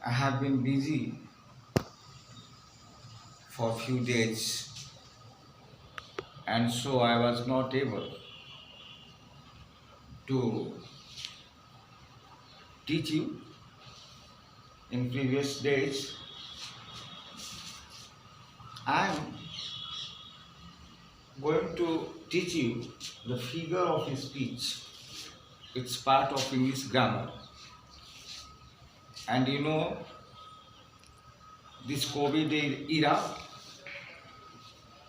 I have been busy for a few days, and so I was not able to teach you in previous days. I am going to teach you the figure of speech. It's part of English grammar. And this COVID era,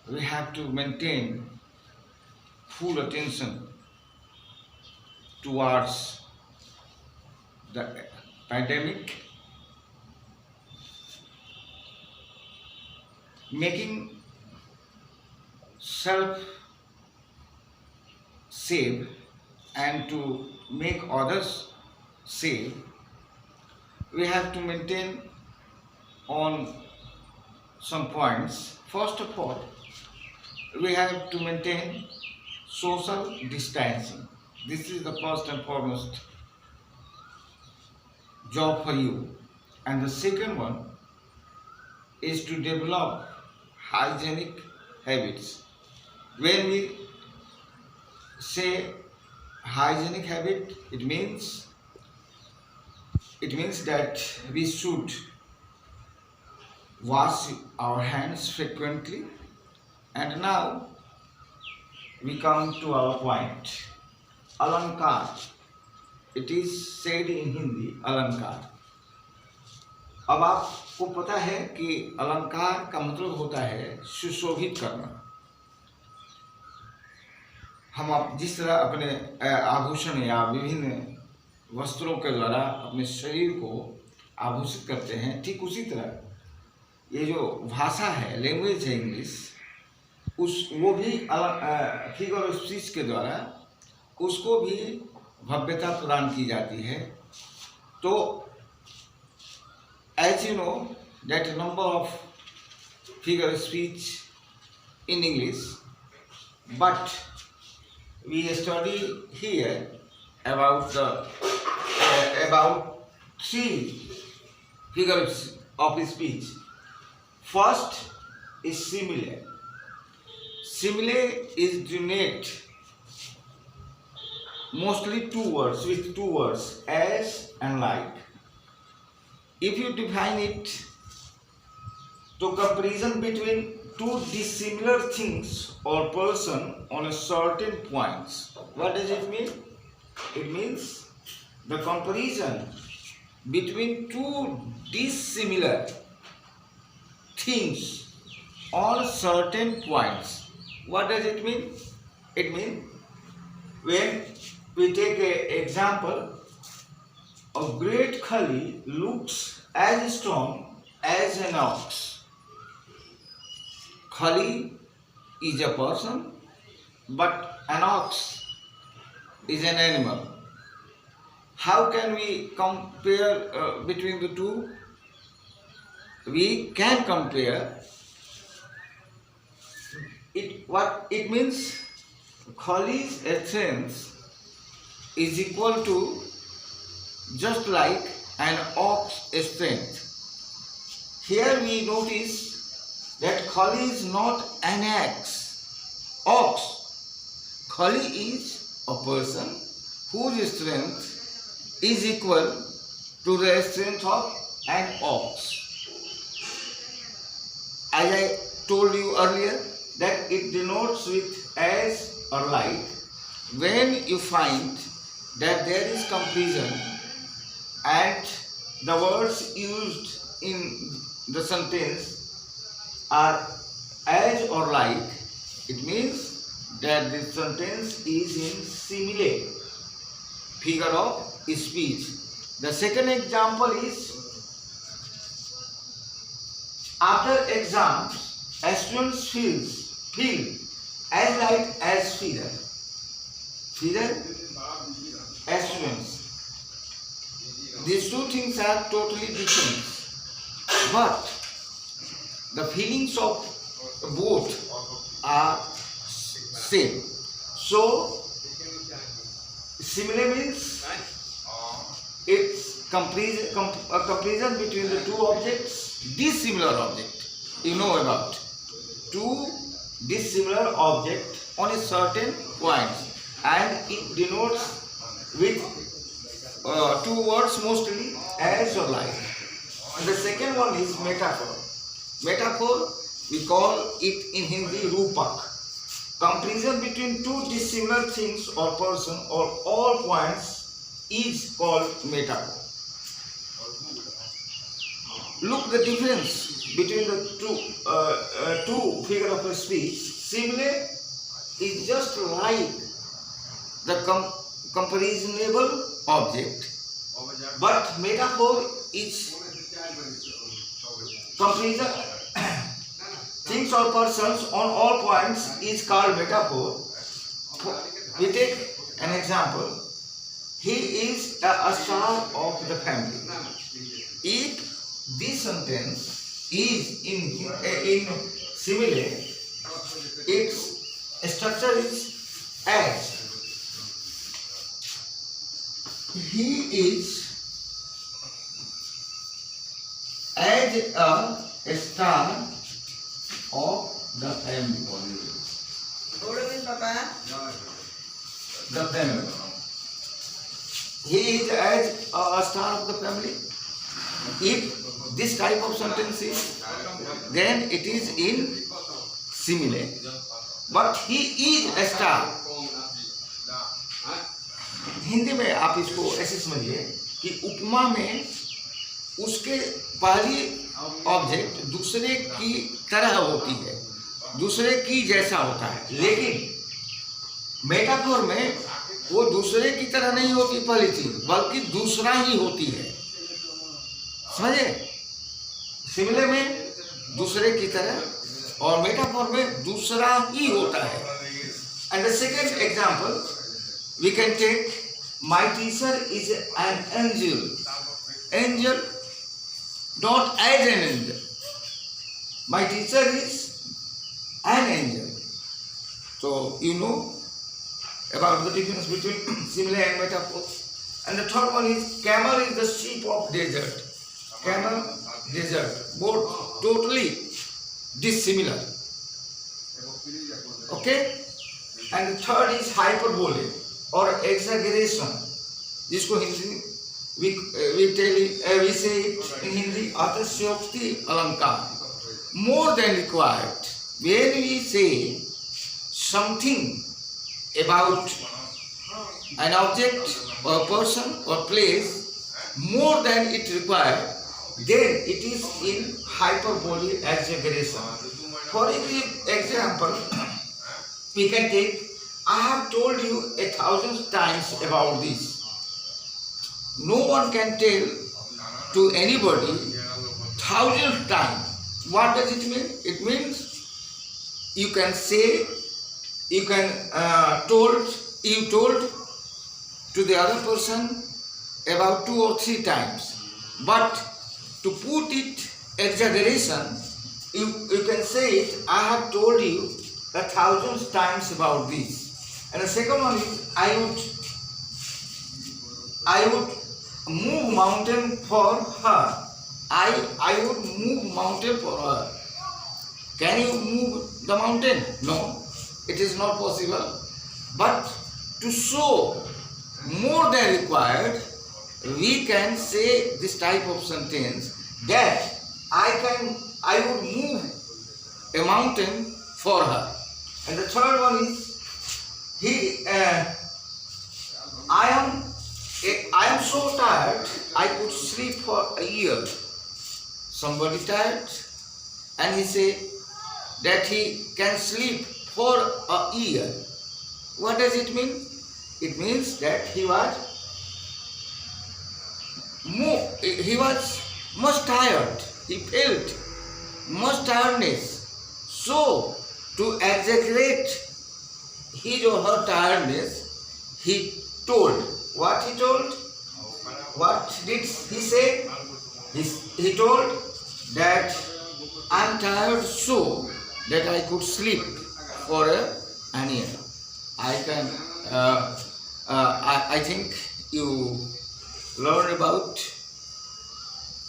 we have to maintain full attention towards the pandemic, making self safe and to make others safe. We have to maintain on some points. First of all, we have to maintain social distancing. This is the first and foremost job for you. And the second one is to develop hygienic habits. When we say hygienic habit, it means that we should wash our hands frequently. And now we come to our point. Alankar. It is said in Hindi, अलंकार. अब आपको पता है कि अलंकार का मतलब होता है सुशोभित करना. हम आप जिस तरह अपने आभूषण या विभिन्न वस्त्रों के द्वारा अपने शरीर को आभूषित करते हैं, ठीक उसी तरह ये जो भाषा है, लैंग्वेज है इंग्लिश, वो भी फिगर ऑफ स्पीच के द्वारा उसको भी भव्यता प्रदान की जाती है. तो as you know that number of figure of speech in English, but we study here about three figures of speech. First is simile. Simile is denote mostly with two words, as and like. If you define it to comparison between two dissimilar things or person on a certain points, what does it mean? It means the comparison between two dissimilar things on certain points. What does it mean? It means when we take an example, a great khali looks as strong as an ox. Khali is a person, but an ox is an animal. How can we compare between the two? We can compare it. What it means? Khali's strength is equal to just like an ox strength. Here we notice that Khali is not an ox. Khali is a person whose strength is equal to the strength of an ox. As I told you earlier, that it denotes with as or like. When you find that there is comparison and the words used in the sentence are as or like, it means that this sentence is in simile, figure of speech. The second example is, after exams, students feel as light as feather. Feather, students. These two things are totally different, but the feelings of both are same. So, simile means it's comparison between the two objects, dissimilar object. You know about two dissimilar objects on a certain point, and it denotes with two words mostly, as or like. And the second one is metaphor. Metaphor, we call it in Hindi rupak. Comparison between two dissimilar things or person or all points is called metaphor. Look the difference between the two figure of speech. Simile is just like the comparisonable object, but metaphor is comparison things or persons on all points is called metaphor. We take an example. He is a star of the family. If this sentence is in simile, its structure is as. He is as a star of the family. The family. He is as a star of the family. If this type of sentence is, then it is in simile. But he is a star. Hindi में आप इसको ऐसे समझिए कि उपमा में उसके पहली object दूसरे की तरह होती है, दूसरे की जैसा होता है, लेकिन मेटाफोर में वो दूसरे की तरह नहीं होती पहली चीज, बल्कि दूसरा ही होती है. समझे? सिमिले में दूसरे की तरह और मेटाफोर में दूसरा ही होता है. And the second example we can take, my teacher is an angel. Angel, not as an angel. My teacher is an angel. So you know about the difference between simile and metaphor. And the third one is, camel is the sheep of desert. Camel, desert, both totally dissimilar. Okay? And the third is hyperbole or exaggeration, जिसको Hindi we say it in Hindi अतिशयोक्ति अलंकार. More than required. When we say something about an object or person or place more than it required, then it is in hyperbole, exaggeration. For example, we can take, I have told you 1,000 times about this. No one can tell to anybody 1,000 times. What does it mean? It means you can say, you told to the other person about 2 or 3 times. But to put it exaggeration, you can say it, I have told you 1,000 times about this. And the second one is, I would move mountain for her. I would move mountain for her. Can you move the mountain? No, it is not possible. But to show more than required, we can say this type of sentence that I would move a mountain for her. And the third one is, I am so tired, I could sleep for a year. Somebody tired, and he said that he can sleep for a year. What does it mean? It means that he was much tired. He felt much tiredness. So, to exaggerate his or her tiredness, he told. What he told? What did he say? He told that I am tired so that I could sleep for an year. I think you learn about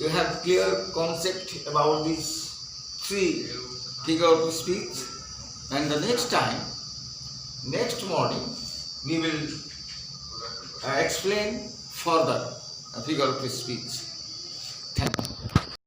you have clear concept about these three figure of speech, and the next time, next morning, we will explain further figure of speech.